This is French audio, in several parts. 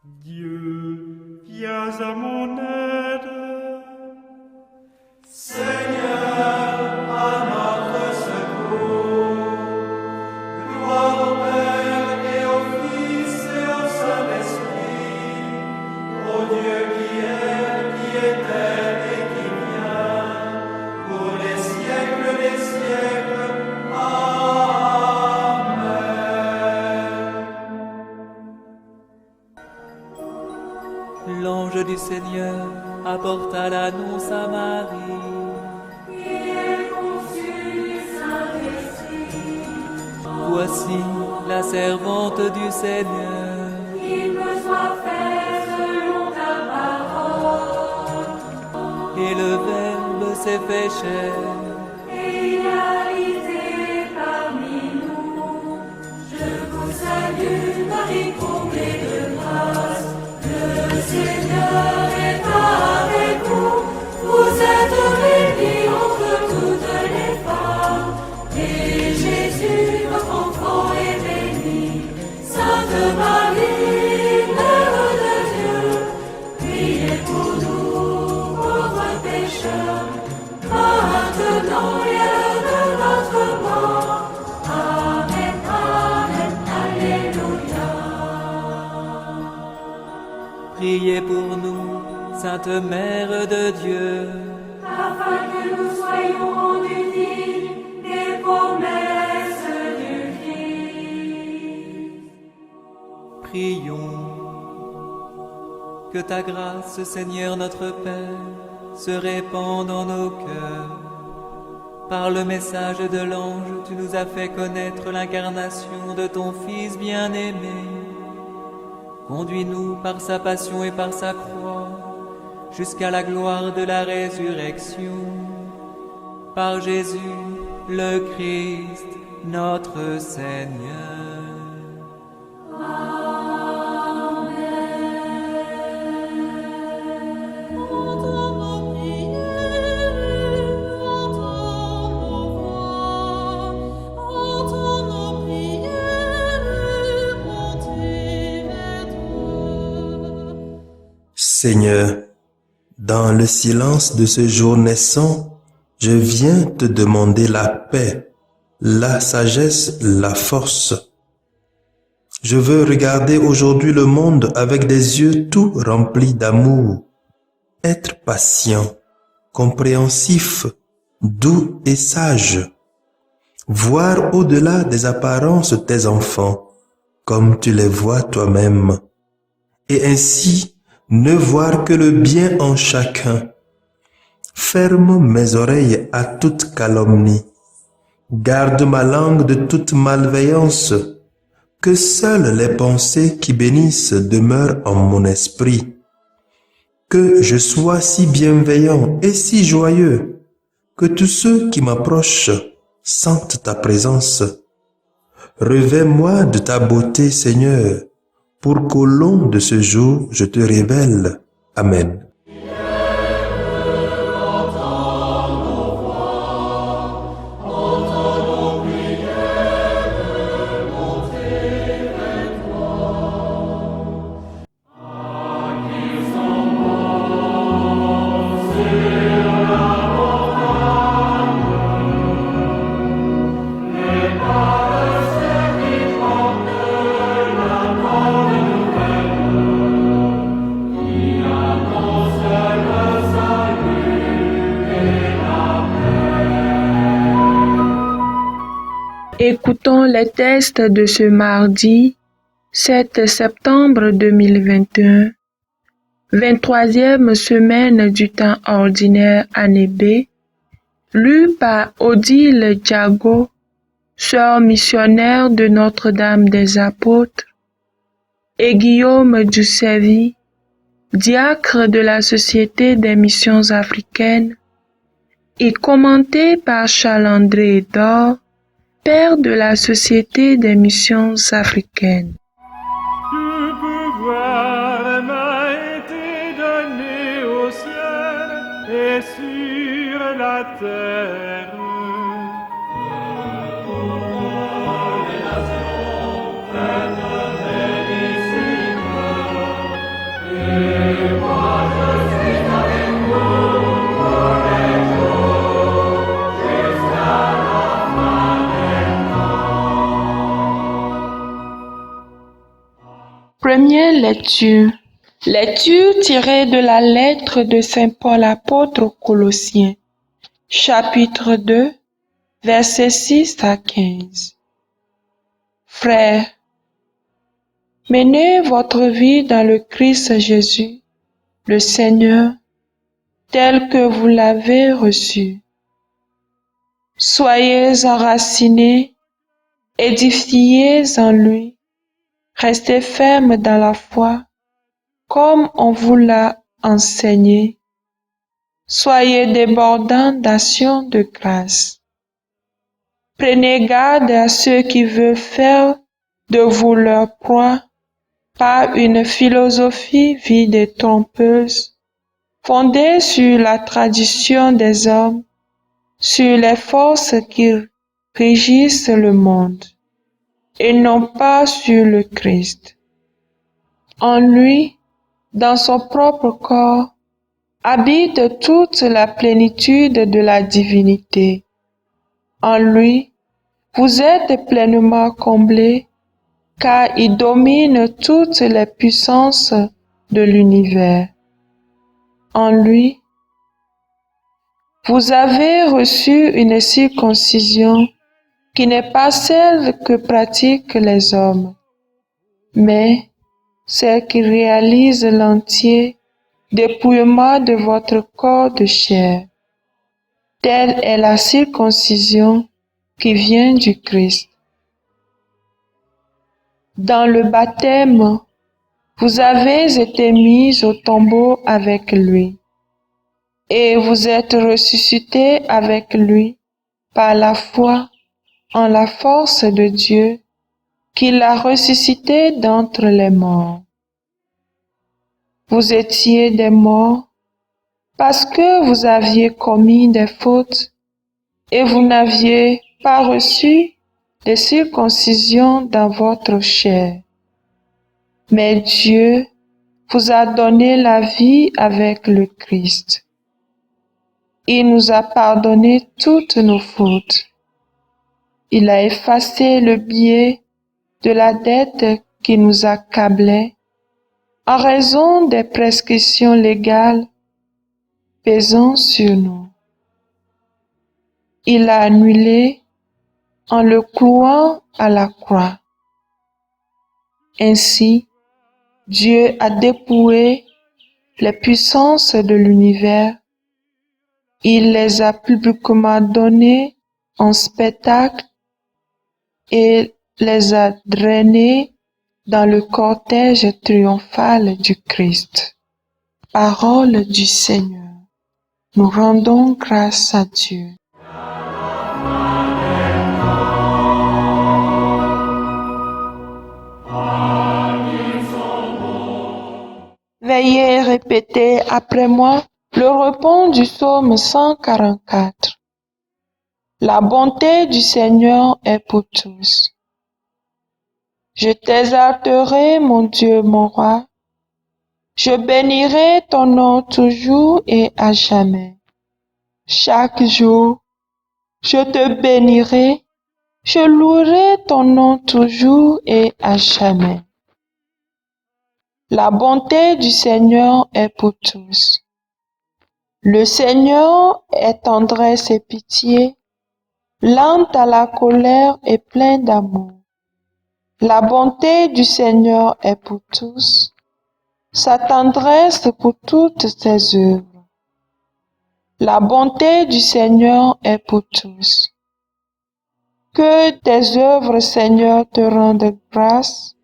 Dieu, viens à mon aide. Seigneur, à notre secours. Gloire au Père et au Fils et au Saint-Esprit, au Dieu qui était et qui vient, pour les siècles des siècles. Amen. L'ange du Seigneur apporta l'annonce à Marie. Voici la servante du Seigneur. Qu'il me soit fait selon ta parole. Et le Verbe s'est fait chair. Et il a habité parmi nous. Je vous salue, Marie, comblée de grâce. Le Seigneur est avec vous. Vous êtes bénie entre toutes les femmes. Et Jésus, votre enfant, est béni. Sainte Marie, Mère de Dieu, priez pour nous, pauvres pécheurs, maintenant et à l'heure de notre mort. Amen, Amen, Alléluia. Priez pour nous, Sainte Mère de Dieu. Afin que nous soyons rendus dignes des promesses du Christ. Prions. Que ta grâce, Seigneur notre Père, se répande dans nos cœurs. Par le message de l'ange, tu nous as fait connaître l'incarnation de ton Fils bien-aimé. Conduis-nous par sa passion et par sa croix, jusqu'à la gloire de la résurrection. Par Jésus, le Christ, notre Seigneur. Seigneur, dans le silence de ce jour naissant, je viens te demander la paix, la sagesse, la force. Je veux regarder aujourd'hui le monde avec des yeux tout remplis d'amour, être patient, compréhensif, doux et sage, voir au-delà des apparences tes enfants, comme tu les vois toi-même, et ainsi ne voir que le bien en chacun. Ferme mes oreilles à toute calomnie. Garde ma langue de toute malveillance. Que seules les pensées qui bénissent demeurent en mon esprit. Que je sois si bienveillant et si joyeux, que tous ceux qui m'approchent sentent ta présence. Revêt-moi de ta beauté, Seigneur, pour qu'au long de ce jour, je te révèle. Amen. Écoutons les textes de ce mardi 7 septembre 2021, 23e semaine du temps ordinaire année B, lu par Odile Diago, sœur missionnaire de Notre-Dame des Apôtres, et Guillaume Dussevy, diacre de la Société des missions africaines, et commenté par Charles-André Dor, père de la Société des missions africaines. Tout pouvoir m'a été donné au ciel et sur la terre. Les nations, faites bénissime, Première lecture. Lecture tirée de la lettre de Saint Paul apôtre aux Colossiens, chapitre 2, versets 6 à 15. Frères, menez votre vie dans le Christ Jésus, le Seigneur, tel que vous l'avez reçu. Soyez enracinés, édifiés en lui, restez fermes dans la foi, comme on vous l'a enseigné. Soyez débordants d'actions de grâce. Prenez garde à ceux qui veulent faire de vous leur proie par une philosophie vide et trompeuse, fondée sur la tradition des hommes, sur les forces qui régissent le monde, et non pas sur le Christ. En lui, dans son propre corps, habite toute la plénitude de la divinité. En lui, vous êtes pleinement comblés, car il domine toutes les puissances de l'univers. En lui, vous avez reçu une circoncision qui n'est pas celle que pratiquent les hommes, mais celle qui réalise l'entier dépouillement de votre corps de chair. Telle est la circoncision qui vient du Christ. Dans le baptême, vous avez été mis au tombeau avec lui, et vous êtes ressuscités avec lui par la foi en la force de Dieu qui l'a ressuscité d'entre les morts. Vous étiez des morts parce que vous aviez commis des fautes et vous n'aviez pas reçu de circoncision dans votre chair. Mais Dieu vous a donné la vie avec le Christ. Il nous a pardonné toutes nos fautes. Il a effacé le biais de la dette qui nous accablait en raison des prescriptions légales pesant sur nous. Il l'a annulé en le clouant à la croix. Ainsi, Dieu a dépouillé les puissances de l'univers. Il les a publiquement données en spectacle et les a drainés dans le cortège triomphal du Christ. Parole du Seigneur. Nous rendons grâce à Dieu. Veuillez répéter après moi le repos du psaume 144. La bonté du Seigneur est pour tous. Je t'exalterai, mon Dieu, mon roi. Je bénirai ton nom toujours et à jamais. Chaque jour, je te bénirai, je louerai ton nom toujours et à jamais. La bonté du Seigneur est pour tous. Le Seigneur est tendresse et pitié, lent à la colère et plein d'amour. La bonté du Seigneur est pour tous, sa tendresse pour toutes ses œuvres. La bonté du Seigneur est pour tous. Que tes œuvres, Seigneur, te rendent grâce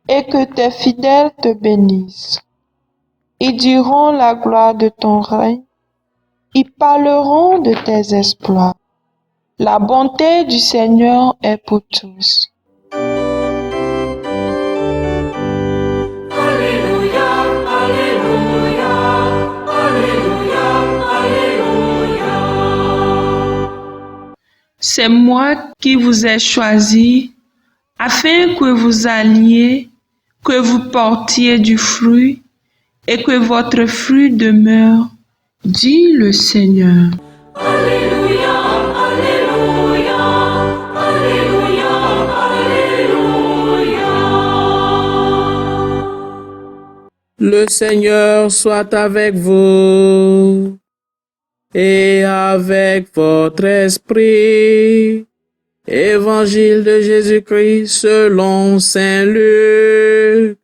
et que tes fidèles te bénissent. Ils diront la gloire de ton règne, ils parleront de tes exploits. La bonté du Seigneur est pour tous. Alléluia, Alléluia, Alléluia, Alléluia. C'est moi qui vous ai choisi afin que vous alliez, que vous portiez du fruit et que votre fruit demeure, dit le Seigneur. Alléluia, Alléluia, Alléluia, Alléluia. Le Seigneur soit avec vous et avec votre esprit. Évangile de Jésus-Christ selon Saint Luc.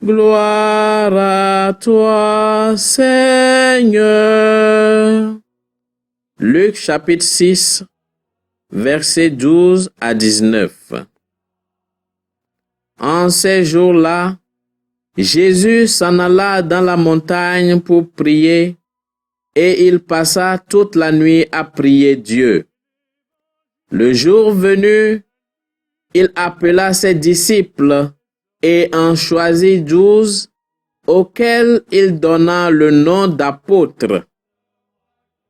Gloire à toi, Seigneur. Luc chapitre 6, versets 12 à 19. En ces jours-là, Jésus s'en alla dans la montagne pour prier, et il passa toute la nuit à prier Dieu. Le jour venu, il appela ses disciples et en choisit 12, auxquels il donna le nom d'apôtres.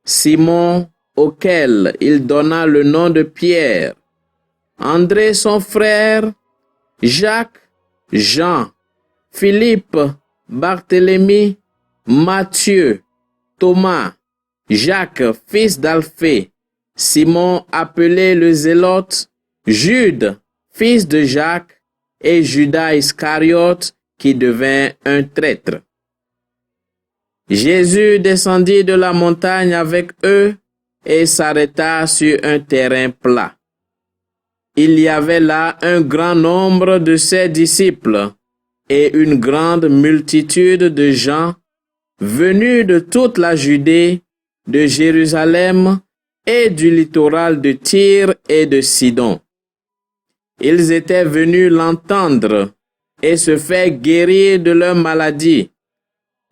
Simon, auquel il donna le nom de Pierre, André son frère, Jacques, Jean, Philippe, Barthélemy, Matthieu, Thomas, Jacques, fils d'Alphée, Simon appelé le Zélote, Jude, fils de Jacques, et Judas Iscariote, qui devint un traître. Jésus descendit de la montagne avec eux et s'arrêta sur un terrain plat. Il y avait là un grand nombre de ses disciples et une grande multitude de gens venus de toute la Judée, de Jérusalem et du littoral de Tyr et de Sidon. Ils étaient venus l'entendre et se faire guérir de leur maladie.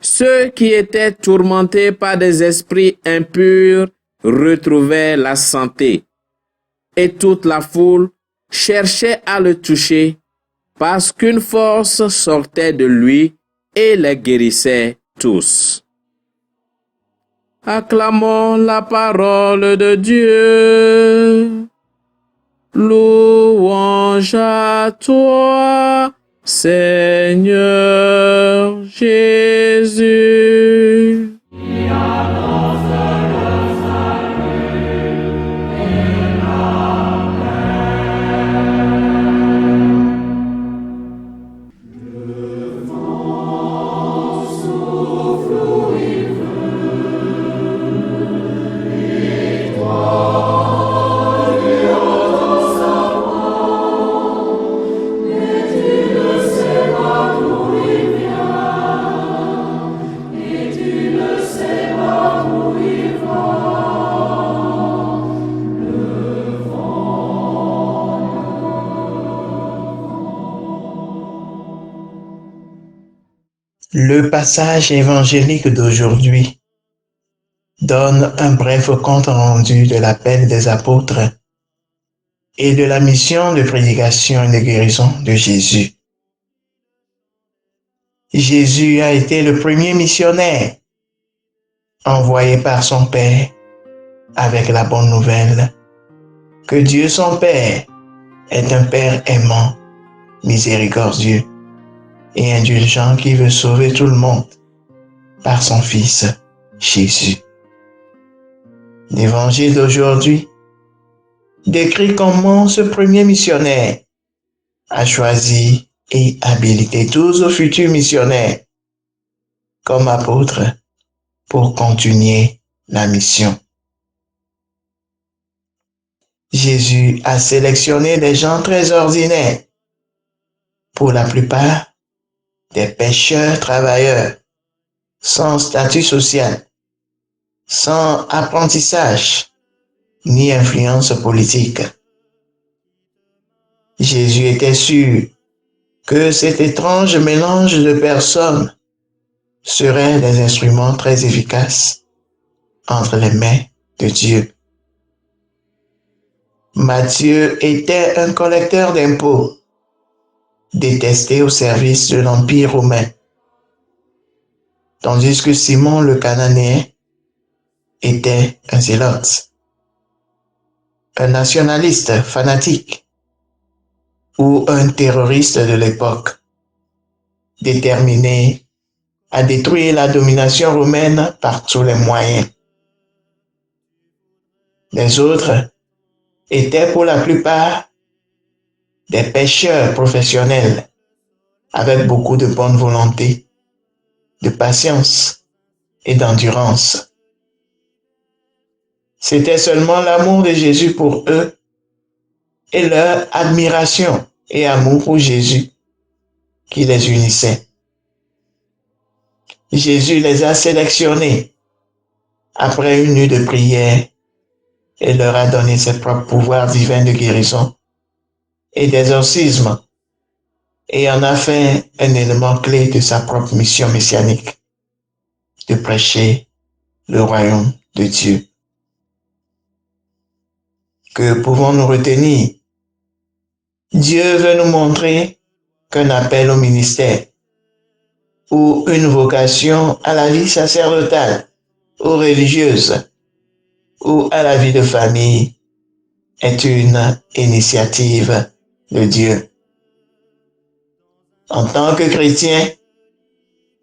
Ceux qui étaient tourmentés par des esprits impurs retrouvaient la santé. Et toute la foule cherchait à le toucher parce qu'une force sortait de lui et les guérissait tous. Acclamons la parole de Dieu. Louange à toi, Seigneur Jésus. Le passage évangélique d'aujourd'hui donne un bref compte-rendu de l'appel des apôtres et de la mission de prédication et de guérison de Jésus. Jésus a été le premier missionnaire envoyé par son Père avec la bonne nouvelle que Dieu son Père est un Père aimant, miséricordieux et indulgent qui veut sauver tout le monde par son Fils Jésus. L'évangile d'aujourd'hui décrit comment ce premier missionnaire a choisi et habilité tous aux futurs missionnaires comme apôtres pour continuer la mission. Jésus a sélectionné des gens très ordinaires, pour la plupart des pêcheurs travailleurs, sans statut social, sans apprentissage, ni influence politique. Jésus était sûr que cet étrange mélange de personnes serait des instruments très efficaces entre les mains de Dieu. Matthieu était un collecteur d'impôts, détesté au service de l'Empire romain, tandis que Simon le Cananéen était un zélote, un nationaliste fanatique ou un terroriste de l'époque, déterminé à détruire la domination romaine par tous les moyens. Les autres étaient pour la plupart des pêcheurs professionnels avec beaucoup de bonne volonté de patience et d'endurance. C'était seulement l'amour de Jésus pour eux et leur admiration et amour pour Jésus qui les unissait. Jésus les a sélectionnés après une nuit de prière et leur a donné ses propres pouvoirs divins de guérison et d'exorcisme et en a fait un élément clé de sa propre mission messianique de prêcher le royaume de Dieu. Que pouvons-nous retenir? Dieu veut nous montrer qu'un appel au ministère ou une vocation à la vie sacerdotale ou religieuse ou à la vie de famille est une initiative de Dieu. En tant que chrétiens,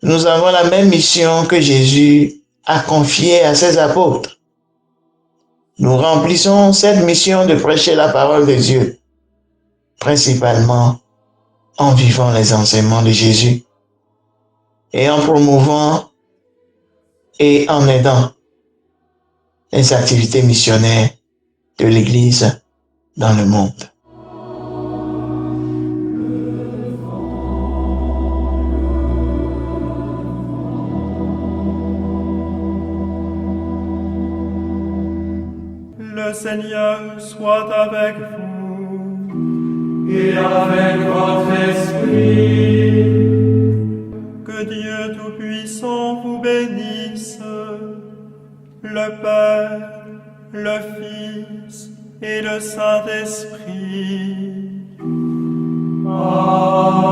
nous avons la même mission que Jésus a confiée à ses apôtres. Nous remplissons cette mission de prêcher la parole de Dieu, principalement en vivant les enseignements de Jésus et en promouvant et en aidant les activités missionnaires de l'Église dans le monde. Le Seigneur soit avec vous. Et avec votre esprit. Que Dieu Tout-Puissant vous bénisse, le Père, le Fils et le Saint-Esprit. Amen.